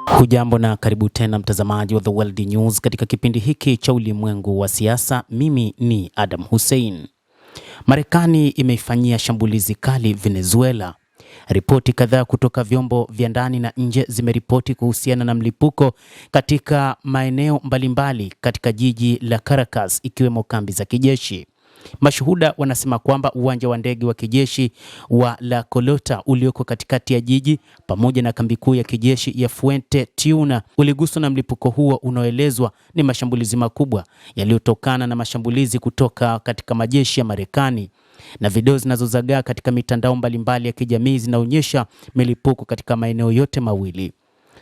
Hujambo na karibu tena mtazamaji wa The World News katika kipindi hiki cha ulimwengu wa siasa. Mimi ni Adam Hussein. Marekani imeifanyia shambulizi kali Venezuela. Ripoti kadhaa kutoka vyombo vya ndani na nje zimeripoti kuhusiana na mlipuko katika maeneo mbalimbali katika jiji la Caracas, ikiwemo kambi za kijeshi. Mashuhuda wanasema kwamba uwanja wa ndege wa kijeshi wa La Colota ulioko katikati ya jiji pamoja na kambi kuu ya kijeshi ya Fuente Tiuna uliguswa na mlipuko huo unaoelezwa ni mashambulizi makubwa yaliyotokana na mashambulizi kutoka katika majeshi ya Marekani. Na video zinazozagaa katika mitandao mbalimbali ya kijamii zinaonyesha milipuko katika maeneo yote mawili.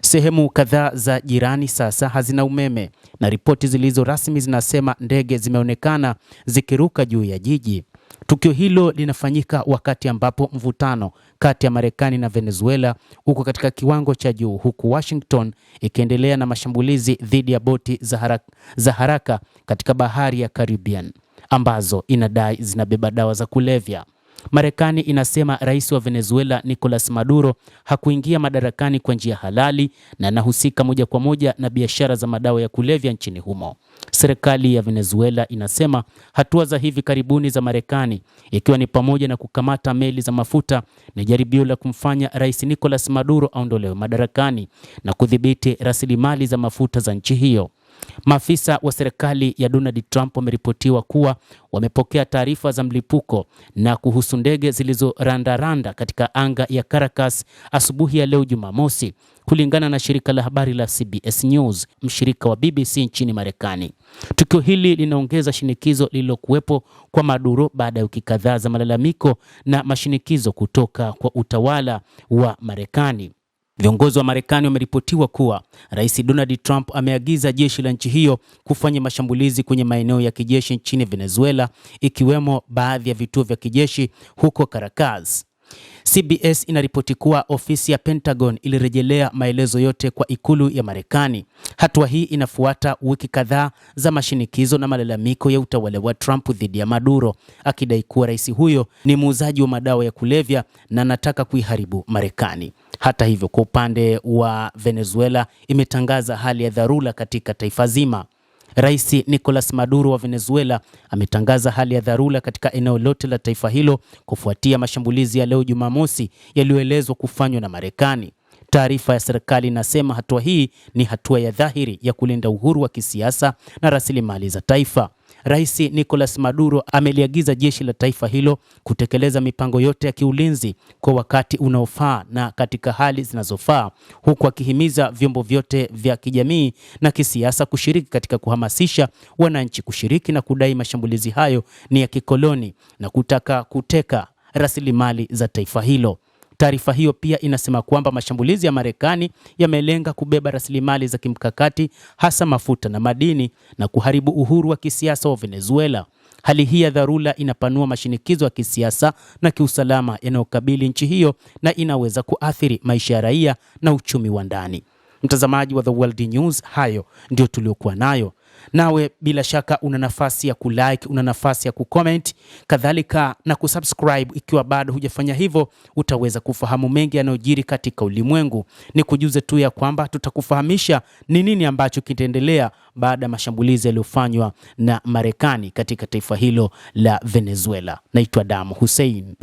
Sehemu kadhaa za jirani sasa hazina umeme na ripoti zilizo rasmi zinasema ndege zimeonekana zikiruka juu ya jiji. Tukio hilo linafanyika wakati ambapo mvutano kati ya Marekani na Venezuela uko katika kiwango cha juu, huku Washington ikiendelea na mashambulizi dhidi ya boti za haraka katika bahari ya Caribbean ambazo inadai zinabeba dawa za kulevya. Marekani inasema rais wa Venezuela Nicolas Maduro hakuingia madarakani kwa njia halali na anahusika moja kwa moja na biashara za madawa ya kulevya nchini humo. Serikali ya Venezuela inasema hatua za hivi karibuni za Marekani, ikiwa ni pamoja na kukamata meli za mafuta, ni jaribio la kumfanya rais Nicolas Maduro aondolewe madarakani na kudhibiti rasilimali za mafuta za nchi hiyo. Maafisa wa serikali ya Donald Trump wameripotiwa kuwa wamepokea taarifa za mlipuko na kuhusu ndege zilizorandaranda katika anga ya Caracas asubuhi ya leo Jumamosi, kulingana na shirika la habari la CBS News, mshirika wa BBC nchini Marekani. Tukio hili linaongeza shinikizo lililokuwepo kwa Maduro baada ya wiki kadhaa za malalamiko na mashinikizo kutoka kwa utawala wa Marekani. Viongozi wa Marekani wameripotiwa kuwa Rais Donald Trump ameagiza jeshi la nchi hiyo kufanya mashambulizi kwenye maeneo ya kijeshi nchini Venezuela, ikiwemo baadhi ya vituo vya kijeshi huko Caracas. CBS inaripoti kuwa ofisi ya Pentagon ilirejelea maelezo yote kwa ikulu ya Marekani. Hatua hii inafuata wiki kadhaa za mashinikizo na malalamiko ya utawala wa Trump dhidi ya Maduro, akidai kuwa rais huyo ni muuzaji wa madawa ya kulevya na anataka kuiharibu Marekani. Hata hivyo, kwa upande wa Venezuela imetangaza hali ya dharura katika taifa zima. Rais Nicolas Maduro wa Venezuela ametangaza hali ya dharura katika eneo lote la taifa hilo kufuatia mashambulizi ya leo Jumamosi yaliyoelezwa kufanywa na Marekani. Taarifa ya serikali inasema hatua hii ni hatua ya dhahiri ya kulinda uhuru wa kisiasa na rasilimali za taifa. Rais Nicolas Maduro ameliagiza jeshi la taifa hilo kutekeleza mipango yote ya kiulinzi kwa wakati unaofaa na katika hali zinazofaa, huku akihimiza vyombo vyote vya kijamii na kisiasa kushiriki katika kuhamasisha wananchi kushiriki na kudai mashambulizi hayo ni ya kikoloni na kutaka kuteka rasilimali za taifa hilo. Taarifa hiyo pia inasema kwamba mashambulizi ya Marekani yamelenga kubeba rasilimali za kimkakati, hasa mafuta na madini, na kuharibu uhuru wa kisiasa wa Venezuela. Hali hii ya dharura inapanua mashinikizo ya kisiasa na kiusalama yanayokabili nchi hiyo na inaweza kuathiri maisha ya raia na uchumi wa ndani. Mtazamaji wa The World News, hayo ndio tuliokuwa nayo. Nawe bila shaka una nafasi ya kulike, una nafasi ya kucomment, kadhalika na kusubscribe. Ikiwa bado hujafanya hivyo, utaweza kufahamu mengi yanayojiri katika ulimwengu. Ni kujuze tu ya kwamba tutakufahamisha ni nini ambacho kitaendelea baada ya mashambulizi yaliyofanywa na Marekani katika taifa hilo la Venezuela. Naitwa Adam Hussein.